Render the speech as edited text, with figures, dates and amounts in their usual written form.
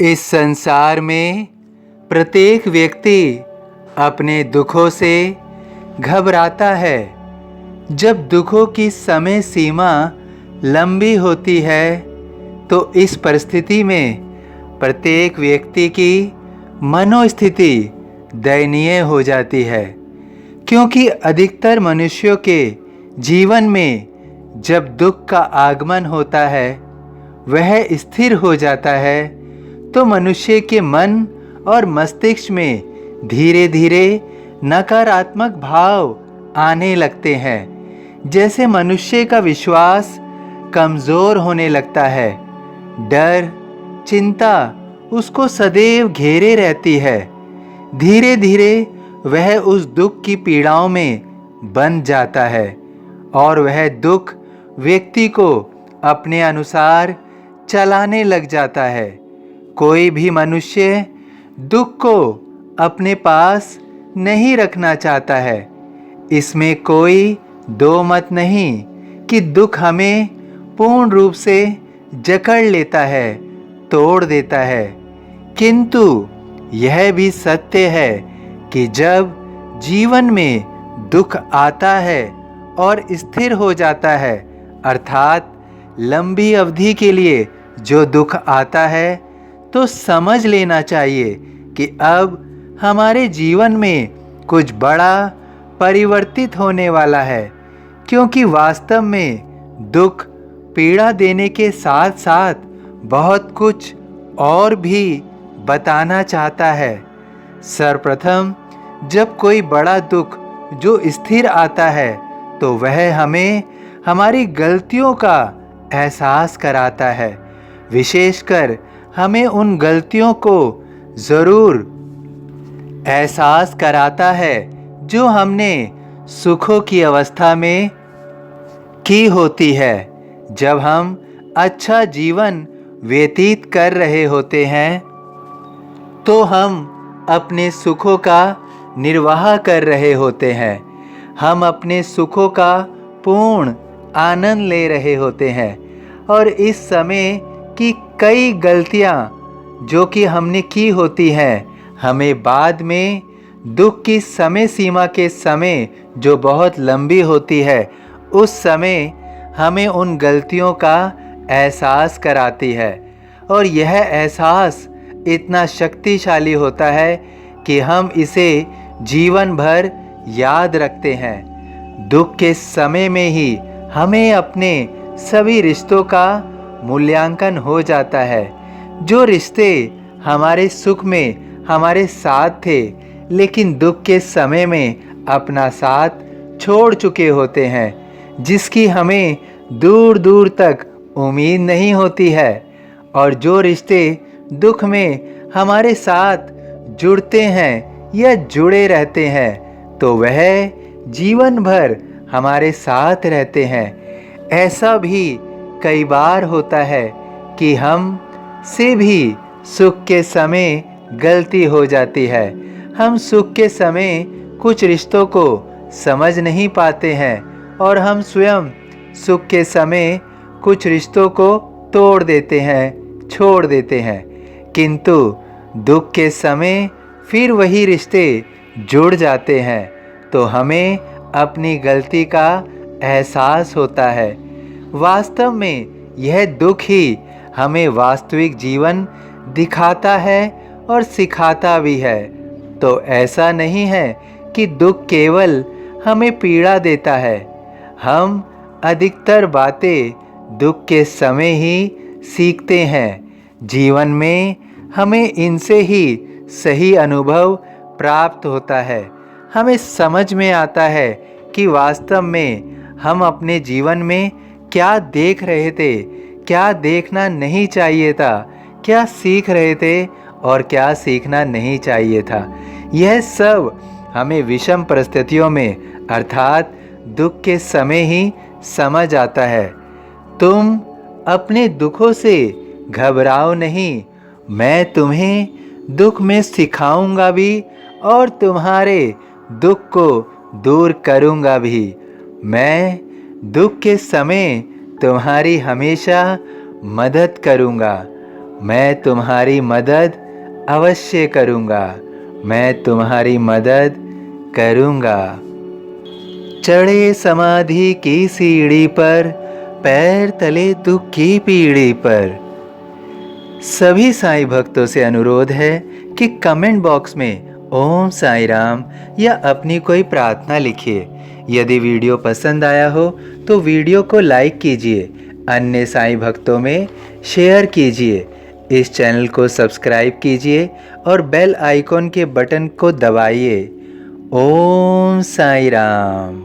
इस संसार में प्रत्येक व्यक्ति अपने दुखों से घबराता है। जब दुखों की समय सीमा लंबी होती है तो इस परिस्थिति में प्रत्येक व्यक्ति की मनोस्थिति दयनीय हो जाती है, क्योंकि अधिकतर मनुष्यों के जीवन में जब दुख का आगमन होता है, वह स्थिर हो जाता है, तो मनुष्य के मन और मस्तिष्क में धीरे धीरे नकारात्मक भाव आने लगते हैं। जैसे मनुष्य का विश्वास कमज़ोर होने लगता है, डर, चिंता उसको सदैव घेरे रहती है। धीरे धीरे वह उस दुख की पीड़ाओं में बंध जाता है और वह दुख व्यक्ति को अपने अनुसार चलाने लग जाता है। कोई भी मनुष्य दुख को अपने पास नहीं रखना चाहता है। इसमें कोई दो मत नहीं कि दुख हमें पूर्ण रूप से जकड़ लेता है, तोड़ देता है। किंतु यह भी सत्य है कि जब जीवन में दुख आता है और स्थिर हो जाता है, अर्थात लंबी अवधि के लिए जो दुख आता है, तो समझ लेना चाहिए कि अब हमारे जीवन में कुछ बड़ा परिवर्तित होने वाला है। क्योंकि वास्तव में दुख पीड़ा देने के साथ साथ बहुत कुछ और भी बताना चाहता है। सर्वप्रथम जब कोई बड़ा दुख जो स्थिर आता है, तो वह हमें हमारी गलतियों का एहसास कराता है। विशेषकर हमें उन गलतियों को ज़रूर एहसास कराता है जो हमने सुखों की अवस्था में की होती है। जब हम अच्छा जीवन व्यतीत कर रहे होते हैं, तो हम अपने सुखों का निर्वाह कर रहे होते हैं। हम अपने सुखों का पूर्ण आनंद ले रहे होते हैं और इस समय की कई गलतियां जो कि हमने की होती हैं, हमें बाद में दुख की समय सीमा के समय जो बहुत लंबी होती है, उस समय हमें उन गलतियों का एहसास कराती है। और यह एहसास इतना शक्तिशाली होता है कि हम इसे जीवन भर याद रखते हैं। दुख के समय में ही हमें अपने सभी रिश्तों का मूल्यांकन हो जाता है। जो रिश्ते हमारे सुख में हमारे साथ थे, लेकिन दुख के समय में अपना साथ छोड़ चुके होते हैं, जिसकी हमें दूर दूर तक उम्मीद नहीं होती है, और जो रिश्ते दुख में हमारे साथ जुड़ते हैं या जुड़े रहते हैं, तो वह जीवन भर हमारे साथ रहते हैं। ऐसा भी कई बार होता है कि हम से भी सुख के समय गलती हो जाती है। हम सुख के समय कुछ रिश्तों को समझ नहीं पाते हैं और हम स्वयं सुख के समय कुछ रिश्तों को तोड़ देते हैं, छोड़ देते हैं। किंतु दुख के समय फिर वही रिश्ते जुड़ जाते हैं, तो हमें अपनी गलती का एहसास होता है। वास्तव में यह दुख ही हमें वास्तविक जीवन दिखाता है और सिखाता भी है। तो ऐसा नहीं है कि दुख केवल हमें पीड़ा देता है। हम अधिकतर बातें दुख के समय ही सीखते हैं। जीवन में हमें इनसे ही सही अनुभव प्राप्त होता है। हमें समझ में आता है कि वास्तव में हम अपने जीवन में क्या देख रहे थे, क्या देखना नहीं चाहिए था, क्या सीख रहे थे और क्या सीखना नहीं चाहिए था। यह सब हमें विषम परिस्थितियों में अर्थात दुख के समय ही समझ आता है। तुम अपने दुखों से घबराओ नहीं, मैं तुम्हें दुख में सिखाऊंगा भी और तुम्हारे दुख को दूर करूंगा भी। मैं दुख के समय तुम्हारी हमेशा मदद करूंगा। मैं तुम्हारी मदद अवश्य करूँगा, मैं तुम्हारी मदद करूँगा। चढ़े समाधि की सीढ़ी पर, पैर तले दुख की पीढ़ी पर। सभी साईं भक्तों से अनुरोध है कि कमेंट बॉक्स में ओम साईं राम या अपनी कोई प्रार्थना लिखिए। यदि वीडियो पसंद आया हो तो वीडियो को लाइक कीजिए, अन्य साईं भक्तों में शेयर कीजिए। इस चैनल को सब्सक्राइब कीजिए और बेल आइकॉन के बटन को दबाइए। ओम साईं राम।